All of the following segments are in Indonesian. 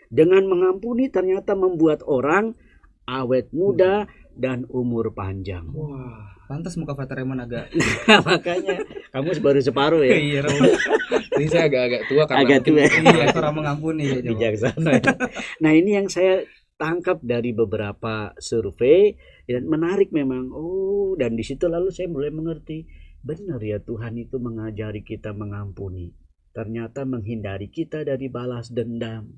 Dengan mengampuni ternyata membuat orang awet muda dan umur panjang. Wah, pantas muka Frater Raymond agak Makanya kamu baru separuh ya. iya, Romo. Ini saya agak tua karena Agak mungkin tua. Iya, orang mengampuni ya, Romo. Bijaksana. Nah, ini yang saya tangkap dari beberapa survei dan menarik memang. Oh, dan di situ lalu saya mulai mengerti, benar ya, Tuhan itu mengajari kita mengampuni. Ternyata menghindari kita dari balas dendam,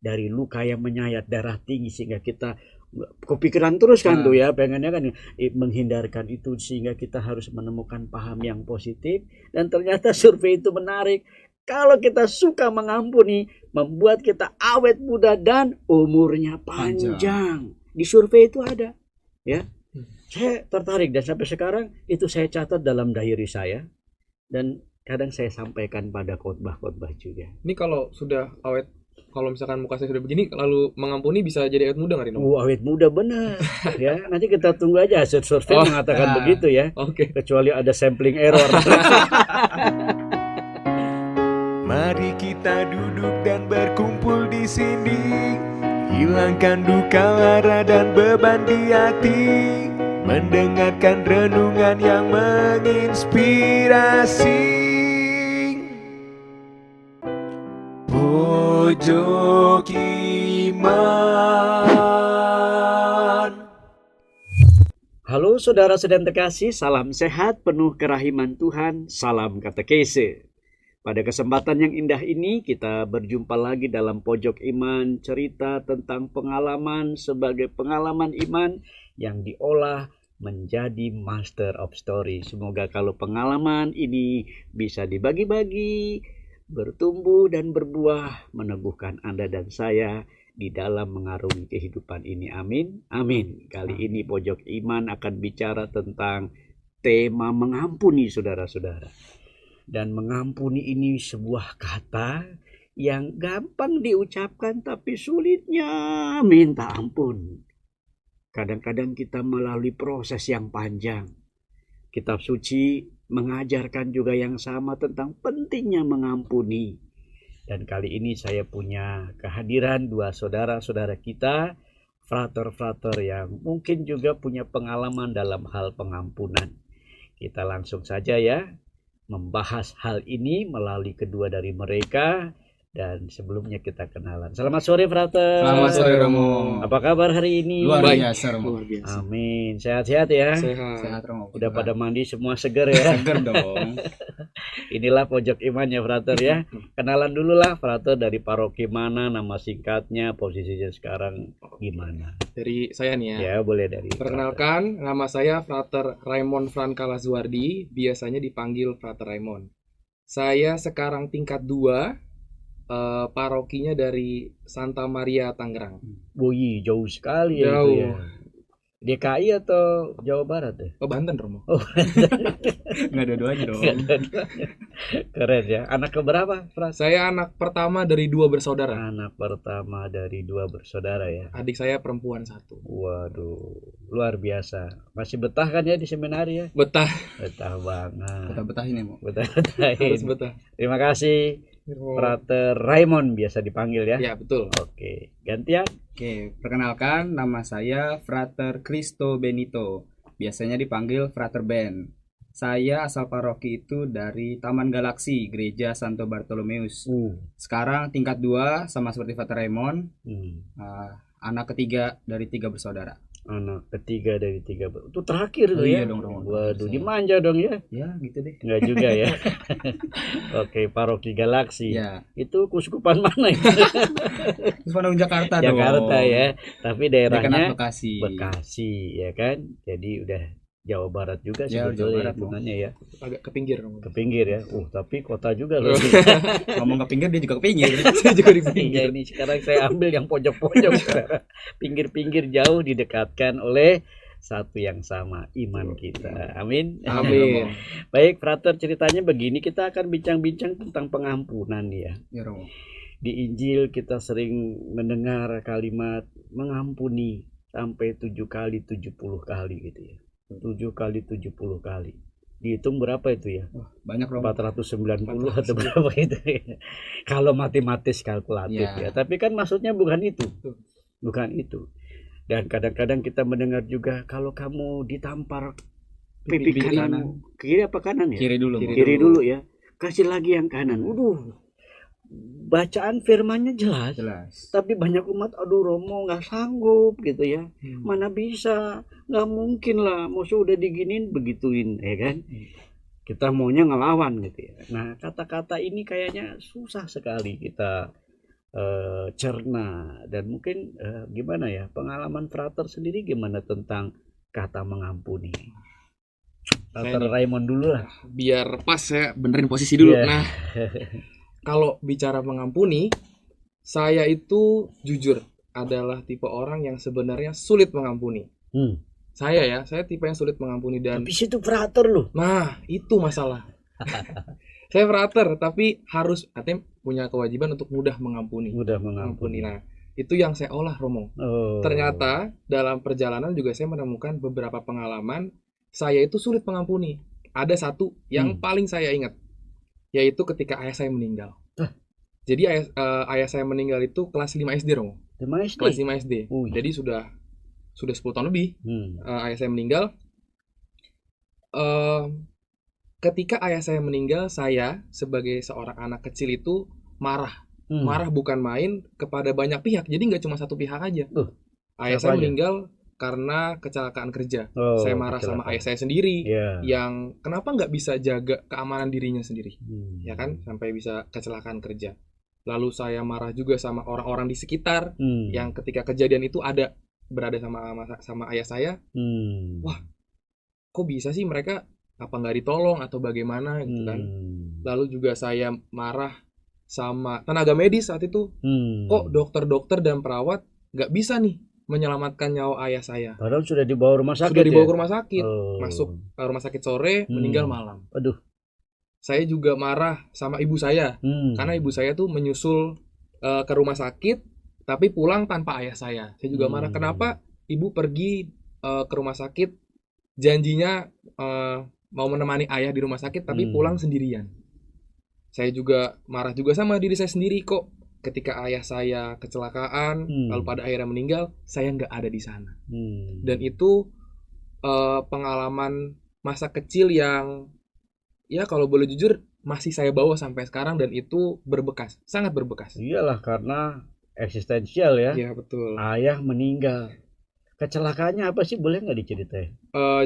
dari luka yang menyayat darah tinggi sehingga kita kepikiran terus kan tuh ya, pengennya kan menghindarkan itu, sehingga kita harus menemukan paham yang positif. Dan ternyata survei itu menarik. Kalau kita suka mengampuni, membuat kita awet muda dan umurnya panjang. Di survei itu ada, ya. Saya tertarik dan sampai sekarang itu saya catat dalam diary saya dan kadang saya sampaikan pada khotbah-khotbah juga. Ini kalau sudah awet, kalau misalkan muka saya sudah begini, lalu mengampuni bisa jadi awet muda nggak, Rino? Awet muda benar, ya. Nanti kita tunggu aja hasil survei mengatakan begitu ya. Oke. Kecuali ada sampling error. Mari kita duduk dan berkumpul di sini, hilangkan duka lara dan beban di hati, mendengarkan renungan yang menginspirasi. Pojok Iman. Halo saudara-saudara terkasih, salam sehat penuh kerahiman Tuhan, salam katekese. Pada kesempatan yang indah ini kita berjumpa lagi dalam Pojok Iman, cerita tentang pengalaman sebagai pengalaman iman yang diolah menjadi master of story. Semoga kalau pengalaman ini bisa dibagi-bagi, bertumbuh dan berbuah, meneguhkan Anda dan saya di dalam mengarungi kehidupan ini. Amin. Amin. Kali ini Pojok Iman akan bicara tentang tema mengampuni, saudara-saudara. Dan mengampuni ini sebuah kata yang gampang diucapkan tapi sulitnya minta ampun. Kadang-kadang kita melalui proses yang panjang. Kitab suci mengajarkan juga yang sama tentang pentingnya mengampuni. Dan kali ini saya punya kehadiran dua saudara-saudara kita, frater-frater yang mungkin juga punya pengalaman dalam hal pengampunan. Kita langsung saja ya membahas hal ini melalui kedua dari mereka. Dan sebelumnya kita kenalan. Selamat sore, frater. Selamat sore, Romo. Apa kabar hari ini? Luar biasa, Romo. Luar biasa. Amin. Sehat-sehat ya. Sehat, Romo. Udah pada mandi semua seger ya. Seger dong. Inilah Pojok Iman ya, frater ya. Kenalan dulu lah, frater, dari paroki mana, nama singkatnya, posisinya sekarang gimana? Dari saya nih ya. Ya, boleh dari. Perkenalkan, nama saya Frater Raymond Franka Lazuardi, biasanya dipanggil Frater Raymond. Saya sekarang tingkat 2, parokinya dari Santa Maria Tangerang. Wih, jauh sekali ya Jauh. itu ya. DKI atau Jawa Barat ya? Oh, Banten, Romo. Oh, Nggak dua-duanya dong. keren ya. Anak keberapa, Fras? Saya anak pertama dari 2 bersaudara. Anak pertama dari 2 bersaudara ya. Adik saya perempuan 1. Waduh, luar biasa. Masih betah kan ya di seminari ya? Betah. Betah banget. Betah ini, Mo. Betah-betahin. Harus betah. Terima kasih, Frater Raymond biasa dipanggil ya. Ya, betul. Oke, gantian. Oke, perkenalkan nama saya Frater Cristo Benito. Biasanya dipanggil Frater Ben. Saya asal paroki itu dari Taman Galaksi, Gereja Santo Bartolomeus. Sekarang tingkat 2 sama seperti Frater Raymond. Anak ketiga dari 3 bersaudara. Anak ketiga dari 3. Itu terakhir tuh Iya ya. dong, Romo. Waduh, dimanja dong ya. Ya, gitu deh. Enggak juga ya. Oke, paroki Galaksi. Ya, Itu kuskupan mana itu? terus Bandung Jakarta dong. Jakarta ya. Tapi Dekanat daerahnya Bekasi. Bekasi ya kan. Jadi udah Jawa Barat juga Ya, Jawa sebetulnya Barat, hitungannya ya. Agak ke pinggir, Romo. Ke pinggir ya. Tapi kota juga loh. Ngomong ke pinggir dia juga ke pinggir. Saya juga di Iya, pinggir. ini sekarang saya ambil yang pojok-pojok. Pinggir-pinggir jauh didekatkan oleh satu yang sama, iman kita. Amin. Amin. Baik, frater, ceritanya begini, kita akan bincang-bincang tentang pengampunan ya. Ya, Romo. Di Injil kita sering mendengar kalimat mengampuni sampai 7 kali 70 kali gitu ya. 7 kali 70 kali. Dihitung berapa itu ya? Wah, banyak Romo. 490 atau berapa itu ya? Kalau matematis kalkulatif Ya. ya. Tapi kan maksudnya bukan itu. Bukan itu. Dan kadang-kadang kita mendengar juga kalau kamu ditampar pipi Pipi kanan, kanan. kiri apa kanan ya? Kiri dulu. Kiri dulu ya. Kasih lagi yang kanan. Waduh. Bacaan firmannya jelas. Tapi banyak umat, aduh Romo nggak sanggup gitu ya. Mana bisa, nggak mungkin lah. Musuh udah diginin begituin, ya kan? Kita maunya ngelawan gitu ya. Nah kata-kata ini kayaknya susah sekali kita cerna. Dan mungkin gimana ya, pengalaman Frater sendiri gimana tentang kata mengampuni? Frater Raymond dulu lah. Biar pas saya benerin posisi dulu. Iya. Nah, kalau bicara mengampuni, saya itu jujur adalah tipe orang yang sebenarnya sulit mengampuni. Saya tipe yang sulit mengampuni dan Habis itu Frater loh. nah, itu masalah. Saya frater tapi harus artinya punya kewajiban untuk mudah mengampuni. Mudah mengampuni. Nah, itu yang saya olah, Romo. Oh. Ternyata dalam perjalanan juga saya menemukan beberapa pengalaman saya itu sulit mengampuni. Ada satu yang paling saya ingat, yaitu ketika ayah saya meninggal. Jadi ayah saya meninggal itu kelas 5 SD, Romo. 5 SD? Kelas 5 SD. Jadi sudah 10 tahun lebih. Ayah saya meninggal. Ketika ayah saya meninggal, saya sebagai seorang anak kecil itu marah. Marah bukan main kepada banyak pihak. Jadi nggak cuma satu pihak aja. Ayah saya meninggal karena kecelakaan kerja. Saya marah sama ayah saya sendiri, yang kenapa nggak bisa jaga keamanan dirinya sendiri, ya kan, sampai bisa kecelakaan kerja. Lalu saya marah juga sama orang-orang di sekitar, yang ketika kejadian itu berada sama ayah saya. Wah, kok bisa sih mereka, apa nggak ditolong atau bagaimana gitu kan. Lalu juga saya marah sama tenaga medis saat itu. Kok dokter-dokter dan perawat nggak bisa nih menyelamatkan nyawa ayah saya. Padahal sudah dibawa rumah sakit. Sudah dibawa ke rumah sakit. Masuk rumah sakit sore, meninggal malam. Aduh. Saya juga marah sama ibu saya. Karena ibu saya tuh menyusul ke rumah sakit tapi pulang tanpa ayah saya. Saya juga marah, kenapa ibu pergi ke rumah sakit janjinya mau menemani ayah di rumah sakit tapi pulang sendirian. Saya juga marah juga sama diri saya sendiri, kok ketika ayah saya kecelakaan lalu pada akhirnya meninggal, saya nggak ada di sana. Dan itu pengalaman masa kecil yang ya kalau boleh jujur masih saya bawa sampai sekarang, dan itu berbekas, sangat berbekas. Iyalah, karena eksistensial ya. Iya, betul. Ayah meninggal. Kecelakaannya apa sih, boleh nggak diceritain?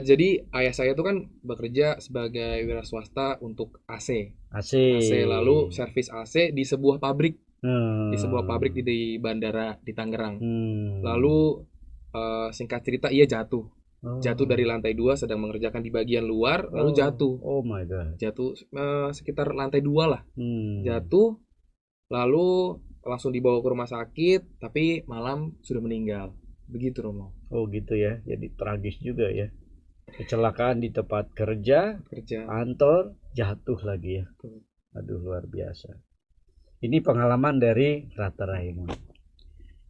Jadi ayah saya itu kan bekerja sebagai wira swasta untuk AC, lalu servis AC di sebuah pabrik. Di sebuah pabrik di bandara di Tangerang. Lalu singkat cerita ia jatuh dari lantai 2, sedang mengerjakan di bagian luar, lalu jatuh. Oh my god. Jatuh sekitar lantai 2 lah. Jatuh, lalu langsung dibawa ke rumah sakit, tapi malam sudah meninggal. Begitu, Romo. Oh gitu ya, jadi tragis juga ya. Kecelakaan di tempat kerja, kantor, jatuh lagi ya. Aduh, luar biasa. Ini pengalaman dari Frater Raymond.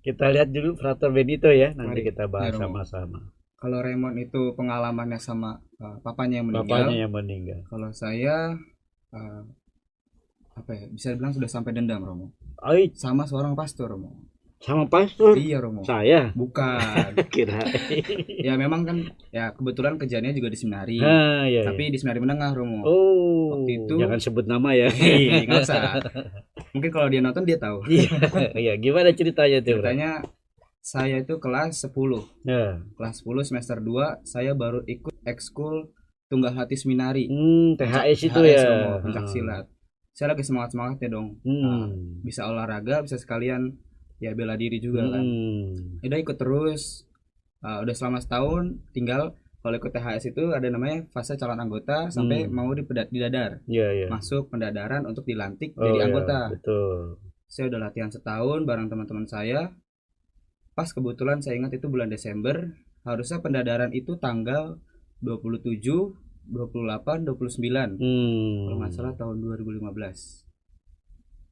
Kita lihat dulu Frater Benito ya, nanti kita bahas sama-sama. Kalau Raymond itu pengalamannya sama papanya yang meninggal. Kalau saya bisa dibilang sudah sampai dendam, Romo. Sama seorang pastor, Romo. Sama pastor? Iya, Romo. Saya? Bukan. Kira. Ya memang kan, ya kebetulan kerjanya juga di seminari. Tapi di seminari menengah, Romo. Waktu itu jangan sebut nama ya. Nggak usah. Mungkin kalau dia nonton dia tahu. Iya, gimana ceritanya tuh? Ceritanya saya itu kelas 10. Kelas 10 semester 2 saya baru ikut ekskul Tunggal Hati Seminari. THS itu ya. Romo, pencak silat. Saya lagi semangat ya dong. Bisa olahraga, bisa sekalian ya bela diri juga kan. Udah ikut terus. Udah selama setahun. Tinggal kalau ikut THS itu ada namanya fase calon anggota sampai mau didadar. Masuk pendadaran untuk dilantik jadi anggota. Betul. Saya udah latihan setahun bareng teman-teman saya. Pas kebetulan saya ingat itu bulan Desember. Harusnya pendadaran itu tanggal 27, 28, 29. Kalau nggak salah tahun 2015.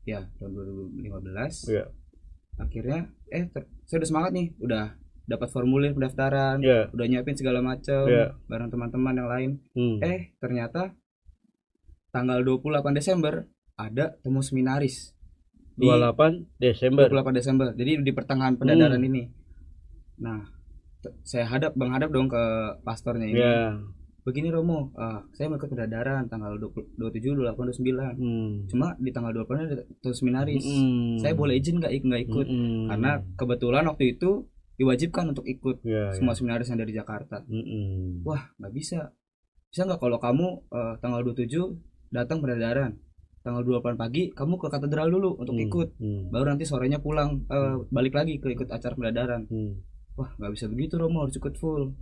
Ya, tahun 2015. Akhirnya saya udah semangat nih, udah dapat formulir pendaftaran, Ya. udah nyiapin segala macam Ya. bareng teman-teman yang lain. Hmm. Ternyata tanggal 28 Desember ada temu seminaris di 28 Desember. 28 Desember. Jadi di pertengahan pendadaran ini. Nah, saya menghadap dong ke pastornya ini. Ya. Begini Romo, saya mau ikut pendadaran tanggal 27, 28, 29. Cuma di tanggal 28 ada tuh seminaris. Saya boleh izin nggak ikut? Karena kebetulan waktu itu diwajibkan untuk ikut semua seminaris yang dari Jakarta. Wah, nggak bisa. Bisa nggak kalau kamu tanggal 27 datang pendadaran, tanggal 28 pagi kamu ke katedral dulu untuk ikut, baru nanti sorenya pulang balik lagi ke ikut acara pendadaran. Wah, nggak bisa begitu Romo, harus ikut full.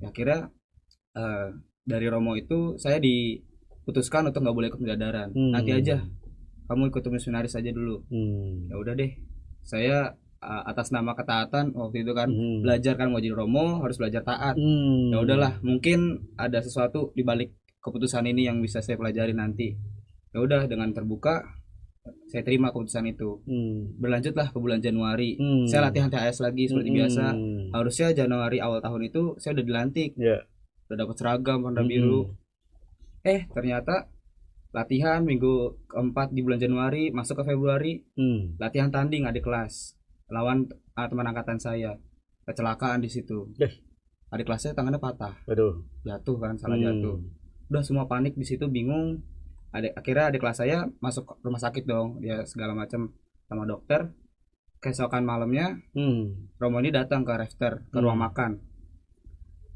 Ya kira dari Romo itu saya diputuskan untuk nggak boleh ikut pendadaran. Nanti aja kamu ikut seminaris aja dulu. Ya udah deh, saya atas nama ketaatan waktu itu kan belajar kan mau jadi Romo harus belajar taat. Ya udahlah, mungkin ada sesuatu di balik keputusan ini yang bisa saya pelajari nanti. Ya udah, dengan terbuka saya terima keputusan itu. Berlanjutlah ke bulan Januari. Saya latihan THS lagi seperti biasa. Harusnya Januari awal tahun itu saya udah dilantik. Udah dapat seragam warna biru. Ternyata latihan minggu keempat di bulan Januari masuk ke Februari, latihan tanding adik kelas lawan teman angkatan saya. Kecelakaan di situ. Adik kelasnya tangannya patah. Jatuh kan, salah jatuh. Udah semua panik di situ, bingung. Akhirnya adik kelas saya masuk rumah sakit dong, dia segala macam sama dokter. Keesokan malamnya Romo ini datang ke Refter, ke ruang makan.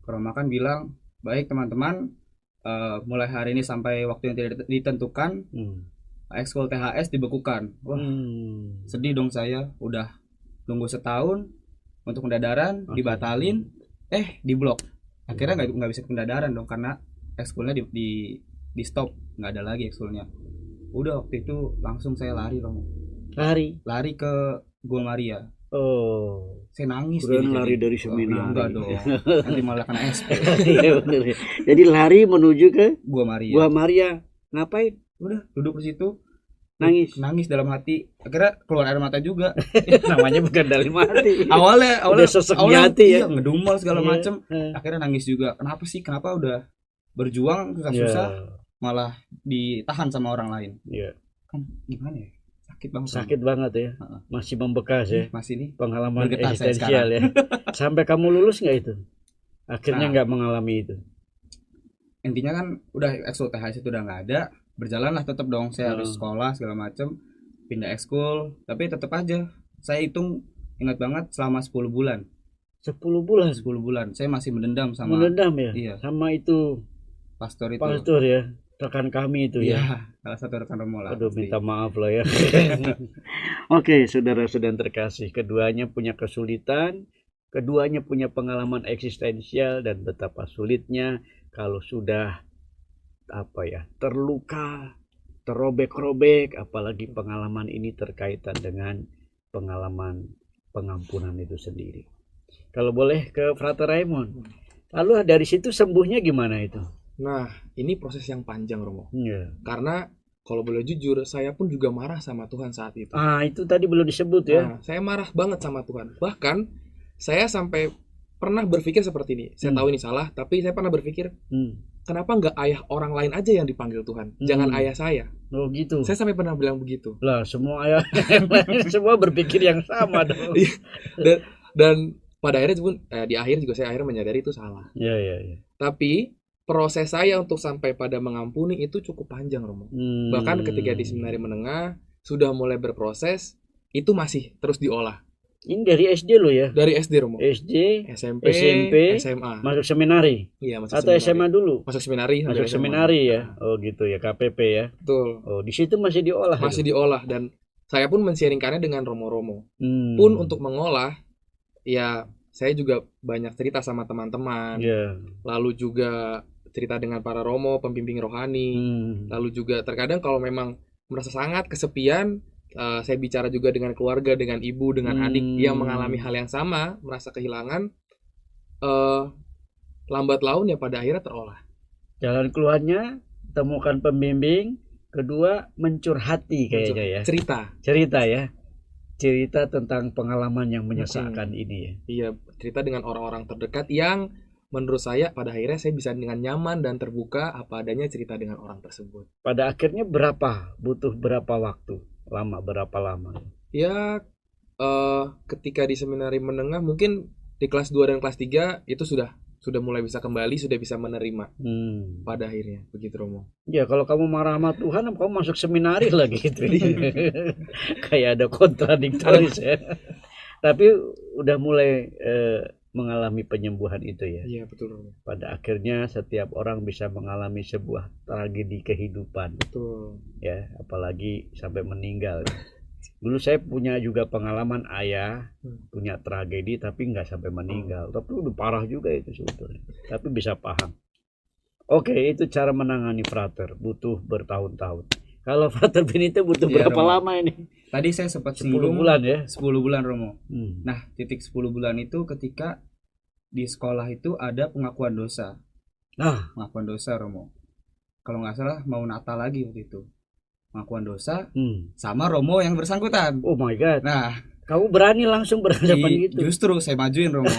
Ke ruang makan bilang, baik teman-teman, mulai hari ini sampai waktu yang tidak ditentukan, ekskul THS dibekukan. Wah, sedih dong saya, udah tunggu setahun untuk pendadaran, dibatalin, diblok. Akhirnya nggak bisa pendadaran dong karena ekskulnya di stop, nggak ada lagi ekskulnya. Udah waktu itu langsung saya lari Romo. Lari ke Gua Maria. Saya nangis. Lari dari seminar. Enggak dong. Nanti malah kena SP. Iya bener. Jadi lari menuju ke Gua Maria. Gua Maria. Ngapain? Udah duduk di situ. Nangis Dalam hati. Akhirnya keluar air mata juga. Namanya bukan dalam hati. awalnya sesek di hati ya. Ngedumel segala macem. Akhirnya nangis juga. Kenapa udah berjuang susah-susah malah ditahan sama orang lain. Kan gimana ya? Sakit banget ya. Masih membekas ya. Masih nih pengalaman eksistensial ya. Sampai kamu lulus nggak itu? Akhirnya nggak mengalami itu. Intinya kan udah ekskul THS itu udah nggak ada, berjalanlah tetap dong. Saya harus sekolah segala macam, pindah ekskul, tapi tetap aja. Saya ingat banget selama 10 bulan. 10 bulan. Saya masih mendendam ya? Iya. Sama itu pastor ya. Rekan kami itu ya. Salah satu rekan Romo lah. Aduh, minta maaf loh ya. Oke, saudara-saudara terkasih, keduanya punya kesulitan, keduanya punya pengalaman eksistensial, dan betapa sulitnya kalau sudah terluka, terobek-robek, apalagi pengalaman ini terkaitan dengan pengalaman pengampunan itu sendiri. Kalau boleh ke Frater Raymond. Lalu dari situ sembuhnya gimana itu? Nah, ini proses yang panjang Romo. Karena kalau boleh jujur, saya pun juga marah sama Tuhan saat itu. Itu tadi belum disebut ya. Saya marah banget sama Tuhan. Bahkan saya sampai pernah berpikir seperti ini. Saya tahu ini salah, tapi saya pernah berpikir, kenapa nggak ayah orang lain aja yang dipanggil Tuhan? Jangan ayah saya. Oh gitu. Saya sampai pernah bilang begitu. Lah, semua ayah semua berpikir yang sama dong. Dan pada akhirnya pun di akhir juga saya akhirnya menyadari itu salah. Iya. Tapi proses saya untuk sampai pada mengampuni itu cukup panjang Romo. Bahkan ketika di seminari menengah sudah mulai berproses, itu masih terus diolah. Ini dari SD lo ya? Dari SD Romo. SD, SMP, SMA. Masuk seminari? Iya, masuk atau seminari. SMA dulu? Masuk seminari. Masuk seminari ya? Oh gitu ya, KPP ya? Betul. Oh, di situ masih diolah? Masih diolah, dan saya pun men-sharingkannya dengan Romo-Romo. Pun untuk mengolah, ya saya juga banyak cerita sama teman-teman. Lalu juga cerita dengan para Romo, pembimbing rohani. Lalu juga terkadang kalau memang merasa sangat kesepian, saya bicara juga dengan keluarga, dengan ibu, dengan adik yang mengalami hal yang sama, merasa kehilangan. Lambat laun ya pada akhirnya terolah. Jalan keluarnya temukan pembimbing, kedua mencurhati kayaknya ya. Cerita cerita tentang pengalaman yang menyesakan ini ya. Iya, cerita dengan orang-orang terdekat yang menurut saya pada akhirnya saya bisa dengan nyaman dan terbuka apa adanya cerita dengan orang tersebut. Pada akhirnya butuh berapa waktu? Berapa lama? Ya, ketika di seminari menengah mungkin di kelas 2 dan kelas 3 itu sudah mulai bisa kembali, sudah bisa menerima pada akhirnya. Begitu Romo. Ya kalau kamu marah sama Tuhan, kamu masuk seminari lagi gitu. Kayak ada kontradiktoris ya. Tapi udah mulai mengalami penyembuhan itu ya. Iya, betul Romo. Pada akhirnya setiap orang bisa mengalami sebuah tragedi kehidupan. Betul. Ya, apalagi sampai meninggal. Dulu saya punya juga pengalaman ayah punya tragedi tapi nggak sampai meninggal. Tapi udah parah juga itu sebetulnya. Tapi bisa paham. Oke, itu cara menangani frater, butuh bertahun-tahun. Kalau Frater Benito butuh berapa Romo. lama ini? Tadi saya sempat 10 singgung bulan ya. 10 bulan Romo. Hmm. Nah, titik 10 bulan itu ketika di sekolah itu ada pengakuan dosa. Pengakuan dosa Romo. Kalau nggak salah mau Natal lagi waktu itu. Pengakuan dosa sama Romo yang bersangkutan. Oh my God. Nah, Kamu berani langsung berhadapan gitu. justru saya majuin Romo.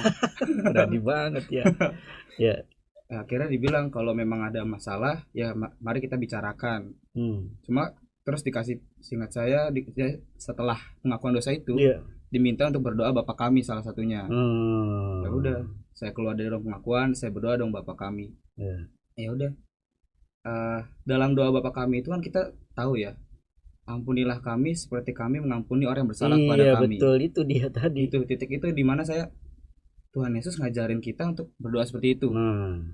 Berani banget ya. Ya. Akhirnya dibilang kalau memang ada masalah ya mari kita bicarakan. Cuma terus dikasih singkat saya setelah pengakuan dosa itu diminta untuk berdoa Bapa kami salah satunya. Ya udah, saya keluar dari ruang pengakuan, saya berdoa dong Bapa kami. Ya udah. Dalam doa Bapa kami itu kan kita tahu ya, ampunilah kami seperti kami mengampuni orang yang bersalah kepada kami. Iya betul, itu dia tadi. Itu titik itu di mana saya Tuhan Yesus ngajarin kita untuk berdoa seperti itu.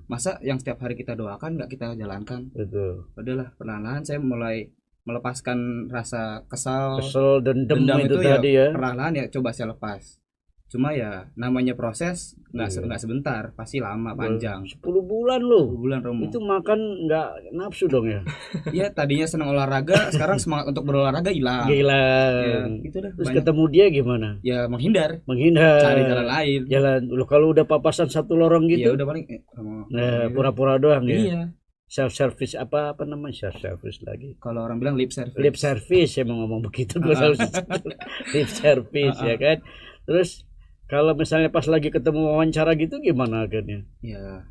Masa yang setiap hari kita doakan nggak kita jalankan? Betul. Udahlah, perlahan-lahan saya mulai melepaskan rasa kesal dendam itu tadi ya. Perlahan-lahan ya coba saya lepas. Cuma ya namanya proses nggak sebentar, pasti lama panjang. 10 bulan loh. 10 bulan Romo. Itu makan nggak nafsu dong ya. Iya, tadinya senang olahraga, sekarang semangat untuk berolahraga hilang. Ya, gitu dah. Terus ketemu dia gimana? Ya menghindar. Cari jalan lain. Loh, kalau udah papasan satu lorong gitu. Ya udah paling pura-pura doang ya. Iya. Self service apa namanya self service lagi. Kalau orang bilang lip service. Lip service ya mau ngomong begitu gue lip service ya kan. Terus kalau misalnya pas lagi ketemu wawancara gitu gimana akhirnya? Ya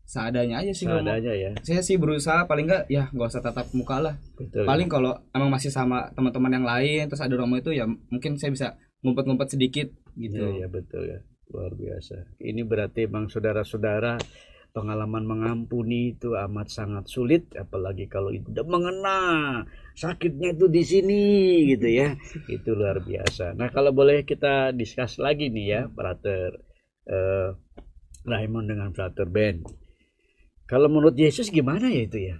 seadanya aja sih. Seadanya ya. Saya sih berusaha paling enggak ya nggak usah tatap muka lah. Betul. Paling kalau emang masih sama teman-teman yang lain terus ada Romo itu ya mungkin saya bisa ngumpet-ngumpet sedikit gitu. Iya betul ya. Luar biasa. Ini berarti bang saudara-saudara pengalaman mengampuni itu amat sangat sulit, apalagi kalau itu udah mengena sakitnya itu di sini gitu ya. Itu luar biasa. Nah kalau boleh kita discuss lagi nih ya, Frater Raymond dengan Frater Ben. Kalau menurut Yesus gimana ya itu ya?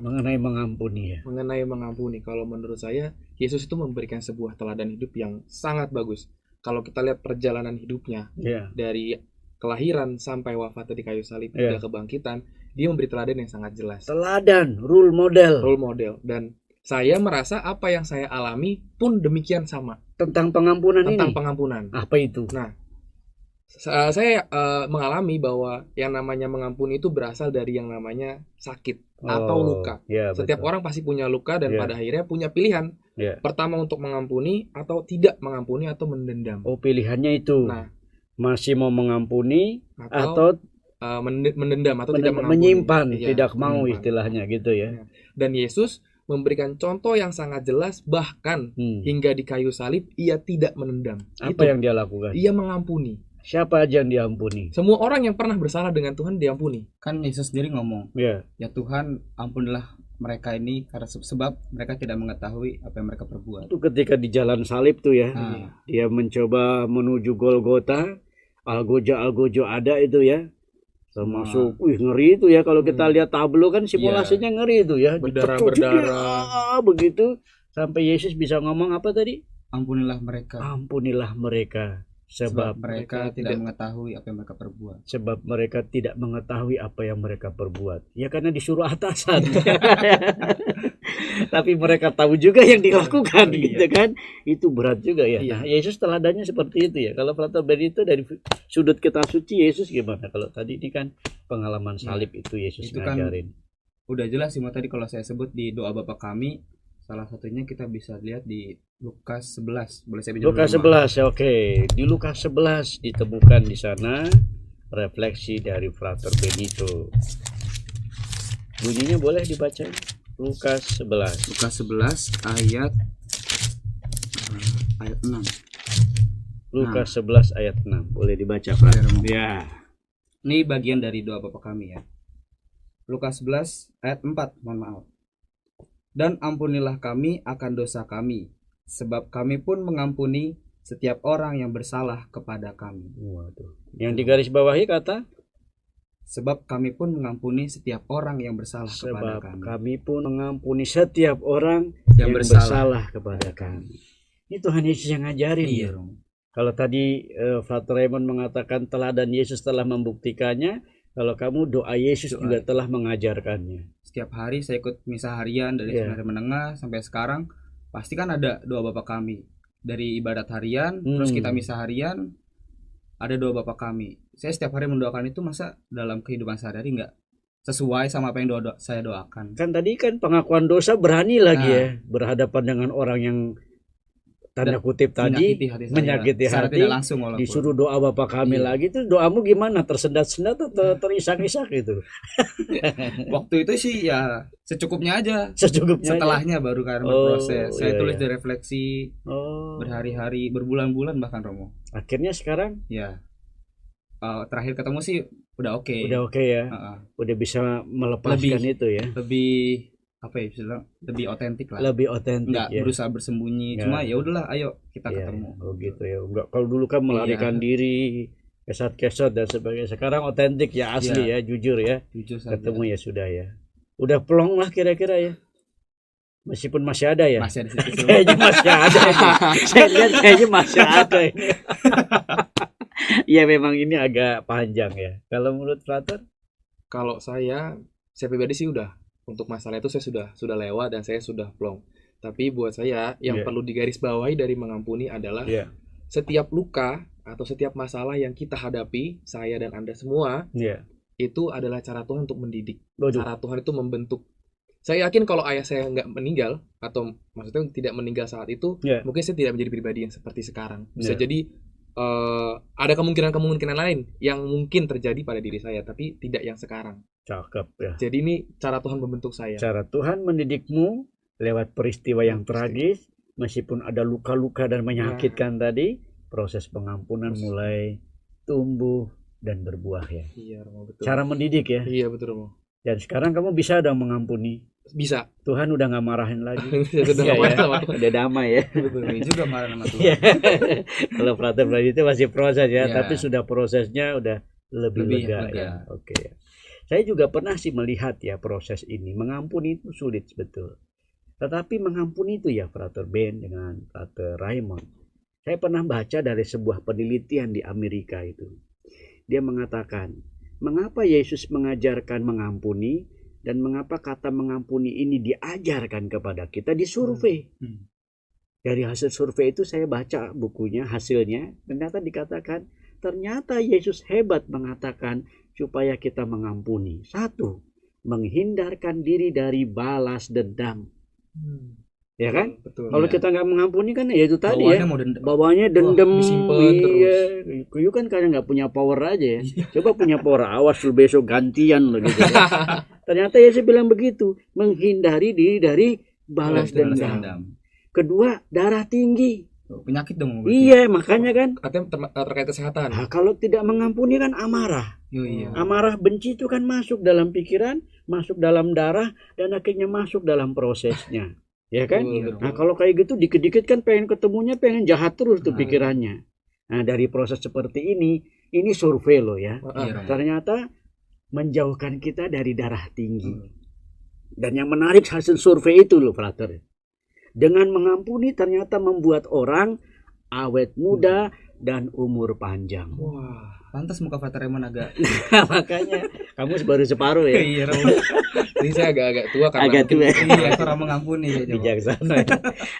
Mengenai mengampuni ya. Mengenai mengampuni, kalau menurut saya Yesus itu memberikan sebuah teladan hidup yang sangat bagus. Kalau kita lihat perjalanan hidupnya dari kelahiran sampai wafatnya di kayu salib hingga kebangkitan, dia memberi teladan yang sangat jelas. Teladan, role model. Dan saya merasa apa yang saya alami pun demikian sama. Tentang pengampunan ini? Tentang pengampunan. Apa itu? Nah, saya mengalami bahwa yang namanya mengampuni itu berasal dari yang namanya sakit atau luka. Setiap orang pasti punya luka dan pada akhirnya punya pilihan. Pertama untuk mengampuni atau tidak mengampuni atau mendendam. Oh, pilihannya itu. Nah, masih mau mengampuni atau mendendam atau tidak mengampuni. Menyimpan, tidak mau istilahnya gitu ya. Dan Yesus memberikan contoh yang sangat jelas, bahkan hingga di kayu salib ia tidak menendam. Apa yang dia lakukan? Ia mengampuni. Siapa aja yang diampuni? Semua orang yang pernah bersalah dengan Tuhan diampuni. Kan Yesus sendiri ngomong, ya Tuhan ampunilah mereka ini karena sebab mereka tidak mengetahui apa yang mereka perbuat. Itu ketika di jalan salib tuh ya, dia mencoba menuju Golgota, Algojo ada itu ya, termasuk, ngeri itu ya kalau kita lihat tablo kan simulasinya ngeri itu ya, berdarah, begitu sampai Yesus bisa ngomong apa tadi? Ampunilah mereka. Sebab mereka tidak mengetahui apa yang mereka perbuat. Sebab mereka tidak mengetahui apa yang mereka perbuat. Ya karena disuruh atasan. Tapi mereka tahu juga yang dilakukan gitu kan. Itu berat juga ya. Nah, Yesus teladannya seperti itu ya. Kalau Frater Benito dari sudut kitab suci Yesus gimana? Kalau tadi ini kan pengalaman salib itu Yesus itu ngajarin. Kan udah jelas sih tadi kalau saya sebut di doa Bapa kami Salah satunya kita bisa lihat di Lukas 11. Boleh saya pinjam Lukas dulu, Mas? 11, oke. Di Lukas 11 ditemukan di sana refleksi dari Frater Benito. Bunyinya boleh dibaca? Lukas 11. Lukas 11 ayat 6. Lukas 11 ayat 6. Boleh dibaca, Frater? Ya. Ini bagian dari doa Bapa kami ya. Lukas 11 ayat 4, mohon maaf. Dan ampunilah kami akan dosa kami, sebab kami pun mengampuni setiap orang yang bersalah kepada kami. Waduh. Yang di garis bawahi kata Sebab kami pun mengampuni setiap orang yang bersalah kepada sebab kami. kami pun mengampuni setiap orang yang Yang bersalah kepada kami. Ini Tuhan Yesus yang ngajarin ya. Iya, Romo. Kalau tadi Frater Raymond mengatakan teladan Yesus telah membuktikannya, kalau kamu doa Yesus Doa. juga telah mengajarkannya. Setiap hari saya ikut misa harian dari Iya. semester menengah sampai sekarang, pasti kan ada doa Bapa kami. Dari ibadat harian, terus kita misa harian, ada doa Bapa kami. Saya setiap hari mendoakan itu, masa dalam kehidupan sehari-hari nggak sesuai sama apa yang saya doakan. Kan tadi kan pengakuan dosa berani lagi Nah. ya, berhadapan dengan orang yang tanda kutip tadi menyakiti Secara hati, tidak langsung walaupun. disuruh doa Bapa kami Iya. lagi, itu doamu gimana? Tersendat-sendat atau terisak-isak gitu? Waktu itu sih ya secukupnya aja. Secukupnya aja. Setelahnya baru karena Oh, berproses. Saya iya, tulis iya. di refleksi Oh, berhari-hari, berbulan-bulan bahkan, Romo. akhirnya sekarang Ya. Terakhir ketemu sih udah oke. udah oke ya, Heeh. udah bisa melepaskan itu ya, Lebih apa ya istilah, lebih otentik lah. lebih otentik Nggak ya. berusaha bersembunyi, Nggak. cuma ya udahlah, ayo kita Iya, ketemu. oh gitu ya. Enggak, kalau dulu kan melarikan diri, kesat-kesat dan sebagainya. Sekarang otentik ya, asli ya, jujur ya. Jujur saja. Ketemu ya sudah ya. Udah plong lah kira-kira ya. Meskipun masih ada ya. Masih ada situ. Kayaknya masih ada ini. Saya lihat kayaknya masih ada ini. Ya memang ini agak panjang ya. Kalau menurut Frater? Kalau saya pribadi sih udah, untuk masalah itu saya sudah lewat dan saya sudah plong. Tapi buat saya yang Iya. perlu digarisbawahi dari mengampuni adalah Iya. setiap luka atau setiap masalah yang kita hadapi, saya dan Anda semua, Iya. itu adalah cara Tuhan untuk mendidik. Waduh. Cara Tuhan itu membentuk. Saya yakin kalau ayah saya nggak meninggal, atau maksudnya tidak meninggal saat itu, Iya. mungkin saya tidak menjadi pribadi yang seperti sekarang. Bisa Iya. jadi ada kemungkinan-kemungkinan lain yang mungkin terjadi pada diri saya, tapi tidak yang sekarang. Cakep ya. Jadi ini cara Tuhan membentuk saya. Cara Tuhan mendidikmu lewat peristiwa yang tragis, meskipun ada luka-luka dan menyakitkan tadi, proses pengampunan mulai tumbuh dan berbuah ya. Iya, Romo, betul. Cara mendidik ya. Iya, betul, Romo. Dan sekarang kamu bisa dong mengampuni. Bisa. Tuhan udah nggak marahin lagi. Sudah Iya, nggak ya. apa-apa. Udah damai ya. Ini juga marah sama Tuhan. Iya. Kalau Frater itu masih proses ya, Iya. tapi sudah prosesnya udah lebih lega lega. ya. Oke ya. Saya juga pernah sih melihat ya proses ini. Mengampuni itu sulit betul. Tetapi mengampuni itu ya Frater Ben dengan Frater Raymond. Saya pernah baca dari sebuah penelitian di Amerika itu. Dia mengatakan, mengapa Yesus mengajarkan mengampuni dan mengapa kata mengampuni ini diajarkan kepada kita di survei. Hmm. Dari hasil survei itu saya baca bukunya, hasilnya, ternyata dikatakan, ternyata Yesus hebat mengatakan supaya kita mengampuni. Satu, menghindarkan diri dari balas dendam. Ya kan? Betul. Kalau Iya. kita nggak mengampuni kan ya itu tadi ya. Bawaannya mau dendam. Bawahnya dendam, disimpan iya. Kuyu kan karena nggak punya power aja ya. Coba punya power, awas lu besok gantian lo gitu. Ternyata Yesus bilang begitu, menghindari diri dari balas Balas dendam. dendam. Kedua, darah tinggi. Penyakit dong. berarti. Iya, makanya kan. Katanya terkait kesehatan. Nah, kalau tidak mengampuni kan amarah. Iya. Amarah, benci itu kan masuk dalam pikiran, masuk dalam darah, dan akhirnya masuk dalam prosesnya. Ya kan? Betul, Nah, kalau kayak gitu dikit-dikit kan pengen ketemunya, pengen jahat terus tuh Nah. pikirannya. Nah, dari proses seperti ini survei loh ya. Iya, Romo. Ternyata menjauhkan kita dari darah tinggi. Hmm. Dan yang menarik hasil survei itu loh, Frater. Dengan mengampuni ternyata membuat orang awet muda dan umur panjang. Wah. Pantas muka Frater Raymond agak. Makanya kamu baru separuh ya. Iya, Romo. Ini saya agak tua karena Agak mungkin- tua. Iya, orang mengampuni ya. Romo. Bijaksana.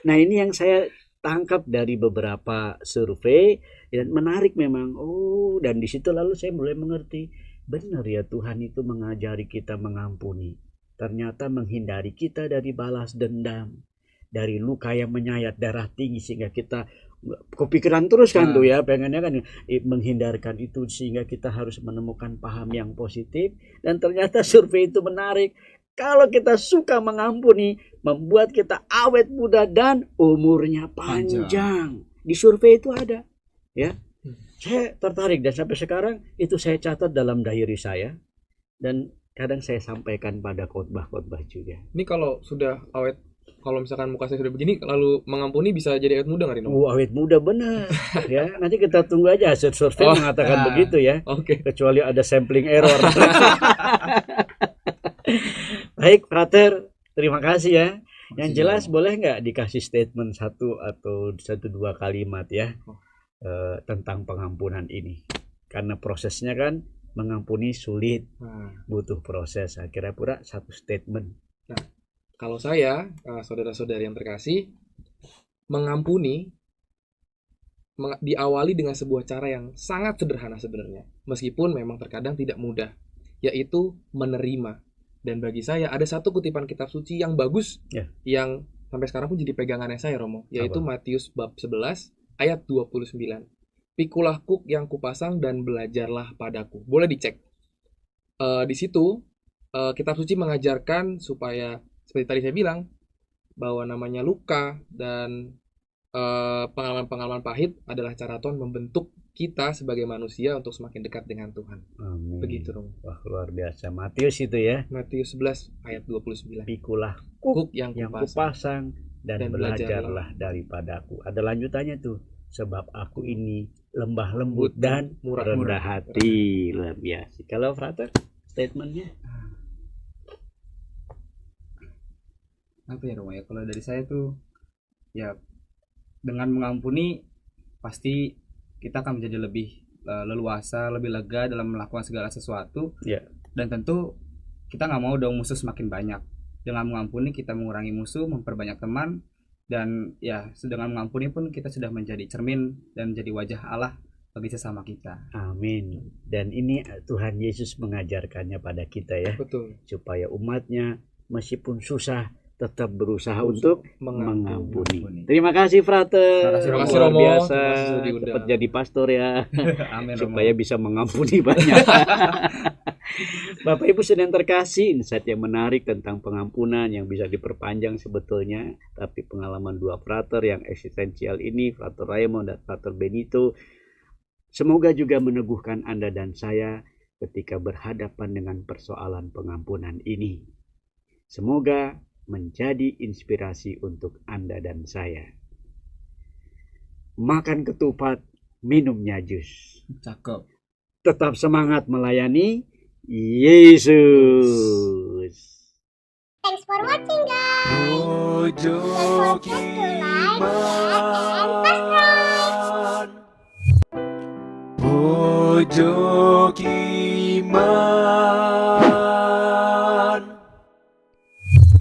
Nah, ini yang saya tangkap dari beberapa survei dan menarik memang. Oh, dan di situ lalu saya mulai mengerti, benar ya Tuhan itu mengajari kita mengampuni. Ternyata menghindari kita dari balas dendam. dari luka yang menyayat darah tinggi sehingga kita kepikiran terus kan Nah. tuh ya, pengennya kan menghindarkan itu sehingga kita harus menemukan paham yang positif. Dan ternyata survei itu menarik. Kalau kita suka mengampuni, membuat kita awet muda dan umurnya panjang. Di survei itu ada, ya. Saya tertarik dan sampai sekarang itu saya catat dalam diary saya dan kadang saya sampaikan pada khotbah-khotbah juga. Ini kalau sudah awet, kalau misalkan muka saya sudah begini, lalu mengampuni bisa jadi awet muda nggak nih, Romo? Awet muda benar, ya. Nanti kita tunggu aja hasil survei mengatakan nah. begitu ya. Oke. Kecuali ada sampling error. Baik, Frater, terima kasih ya. Yang jelas boleh nggak dikasih statement satu atau 1-2 kalimat ya tentang pengampunan ini? Karena prosesnya kan mengampuni sulit, butuh proses. Kira-kira satu statement. Nah, kalau saya, saudara-saudari yang terkasih, mengampuni diawali dengan sebuah cara yang sangat sederhana sebenarnya, meskipun memang terkadang tidak mudah, yaitu menerima. Dan bagi saya ada satu kutipan kitab suci yang bagus, yang sampai sekarang pun jadi pegangannya saya, Romo, yaitu Matius bab 11 ayat 29. Pikulah kuk yang kupasang dan belajarlah padaku. Boleh dicek. Di situ kitab suci mengajarkan supaya, seperti tadi saya bilang, bahwa namanya luka dan pengalaman-pengalaman pahit adalah cara Tuhan membentuk kita sebagai manusia untuk semakin dekat dengan Tuhan. Amin. Begitu, Romo. Wah, luar biasa. Matius itu ya. Matius 11 ayat 29. Pikulah Kuk yang kupasang dan belajarlah daripadaku. Ada lanjutannya tuh. Sebab aku ini lembah lembut dan rendah hati. Luar biasa. Kalau Frater, statementnya? Apa ya, Romo ya? Kalau dari saya tuh ya, dengan mengampuni pasti kita akan menjadi lebih leluasa, lebih lega dalam melakukan segala sesuatu. Dan tentu kita nggak mau dong musuh semakin banyak. Dengan mengampuni kita mengurangi musuh, memperbanyak teman, dan ya dengan mengampuni pun kita sudah menjadi cermin dan menjadi wajah Allah bagi sesama kita. Amin. Dan ini Tuhan Yesus mengajarkannya pada kita ya. Betul. Supaya umatnya meskipun susah tetap berusaha untuk mengampuni. Terima kasih, Frater. Terima kasih, luar Romo. biasa. Terima kasih sudah diundang. Cepat jadi pastor ya. Amin, Supaya bisa mengampuni banyak. Bapak Ibu sedang terkasih, insight yang menarik tentang pengampunan yang bisa diperpanjang sebetulnya. Tapi pengalaman dua Frater yang eksistensial ini, Frater Raymond dan Frater Benito, semoga juga meneguhkan Anda dan saya ketika berhadapan dengan persoalan pengampunan ini. Semoga menjadi inspirasi untuk Anda dan saya. Makan ketupat, minumnya jus. Cakep. Tetap semangat melayani Yesus. Thanks for watching, guys. Pojok Iman. Pojok Iman.